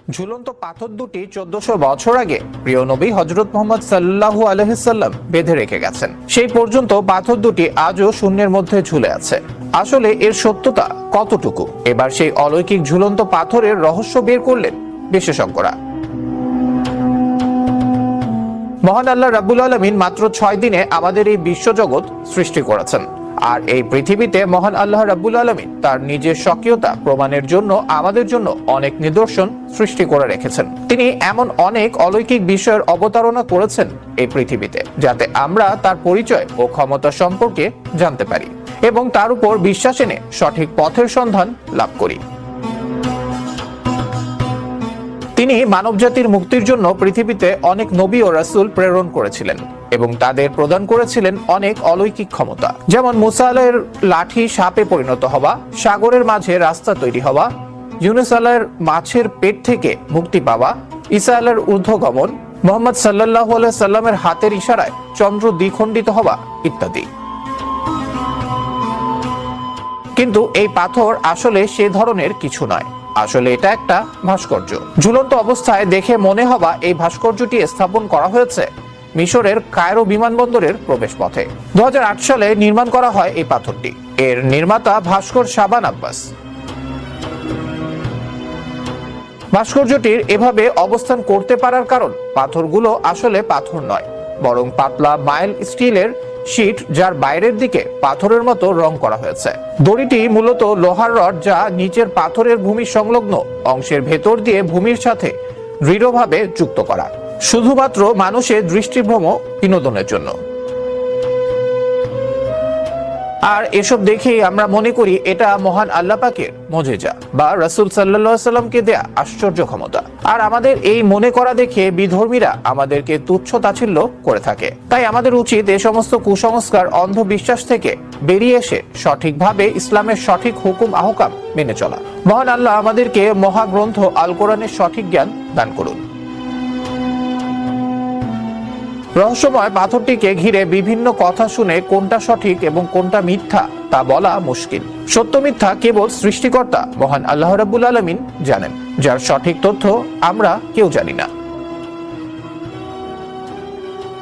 ঝুলন্ত পাথর দুটি 1400 বছর আগে প্রিয় নবী হযরত মুহাম্মদ সাল্লাল্লাহু আলাইহি সাল্লাম বেঁধে রেখে গেছেন। সেই পর্যন্ত পাথর দুটি আজও শূন্যের মধ্যে ঝুলে আছে। আসলে এর সত্যতা কতটুকু, এবার সেই অলৌকিক ঝুলন্ত পাথরের রহস্য বের করলেন বিশেষজ্ঞরা। মহান আল্লাহ রাব্বুল আলামিন মাত্র 6 দিনে আমাদের এই বিশ্বজগৎ সৃষ্টি করেছেন। আর এই পৃথিবীতে মহান আল্লাহ রাব্বুল আলামিন তার নিজের স্বকীয়তা প্রমাণের জন্য আমাদের জন্য অনেক নিদর্শন সৃষ্টি করে রেখেছেন। তিনি এমন অনেক অলৌকিক বিষয়ের অবতারণা করেছেন এই পৃথিবীতে, যাতে আমরা তার পরিচয় ও ক্ষমতা সম্পর্কে জানতে পারি এবং তার উপর বিশ্বাস এনে সঠিক পথের সন্ধান লাভ করি। তিনি মানবজাতির মুক্তির জন্য পৃথিবীতে অনেক নবী ও রাসূল প্রেরণ করেছিলেন এবং তাদের প্রদান করেছিলেন অনেক অলৌকিক ক্ষমতা, যেমন মুসা আলাইহির লাঠি সাপে পরিণত হওয়া, সাগরের মাঝে রাস্তা তৈরি হওয়া, ইউনুস আলাইহির মাছের পেট থেকে মুক্তি পাওয়া, ঈসা আলাইহির ঊর্ধ্বগমন, মুহাম্মদ সাল্লাল্লাহু আলাইহি সাল্লামের হাতের ইশারায় চন্দ্র দ্বিখণ্ডিত হওয়া ইত্যাদি। কিন্তু এই পাথর আসলে সে ধরনের কিছু নয়। আসলে এটা একটা ভাস্কর্য। ঝুলন্ত অবস্থায় দেখে মনে হওয়া এই ভাস্কর্যটি স্থাপন করা হয়েছে মিশরের কায়রো বিমানবন্দরের প্রবেশপথে। 2008 সালে নির্মাণ করা হয় এই পাথরটি। এর নির্মাতা ভাস্কর শাবান আব্বাস। ভাস্কর্যটির এভাবে অবস্থান করতে পারার কারণ, পাথরগুলো আসলে পাথর নয়, বরং পাতলা মাইল স্টিলের শীট, যার বাইরের দিকে পাথরের মতো রং করা হয়েছে। দড়িটি মূলত লোহার রড, যা নিচের পাথরের ভূমি সংলগ্ন অংশের ভেতর দিয়ে ভূমির সাথে দৃঢ়ভাবে যুক্ত করা, শুধুমাত্র মানুষের দৃষ্টিভ্রম বিনোদনের জন্য। আর এসব দেখেই আমরা মনে করি এটা মহান আল্লাহ পাকের মুজিজা বা রাসূল সাল্লাল্লাহু আলাইহি সাল্লামকে দেয়া আশ্চর্য ক্ষমতা। আর আমাদের এই মনে করা দেখে বিধর্মীরা আমাদেরকে তুচ্ছ তাচ্ছিল্য করে থাকে। তাই আমাদের উচিত এই সমস্ত কুসংস্কার, অন্ধবিশ্বাস থেকে বেরিয়ে এসে সঠিকভাবে ইসলামের সঠিক হুকুম আহকাম মেনে চলা। মহান আল্লাহ আমাদেরকে মহাগ্রন্থ আল কোরআনের সঠিক জ্ঞান দান করুন। রহস্যময় পাথরটিকে ঘিরে বিভিন্ন কথা শুনে কোনটা সঠিক এবং কোনটা মিথ্যা তা বলা মুশকিল। সত্য মিথ্যা কেবল সৃষ্টিকর্তা মহান আল্লাহ রাব্বুল আলামিন জানেন, যার সঠিক তথ্য আমরা কেউ জানি না।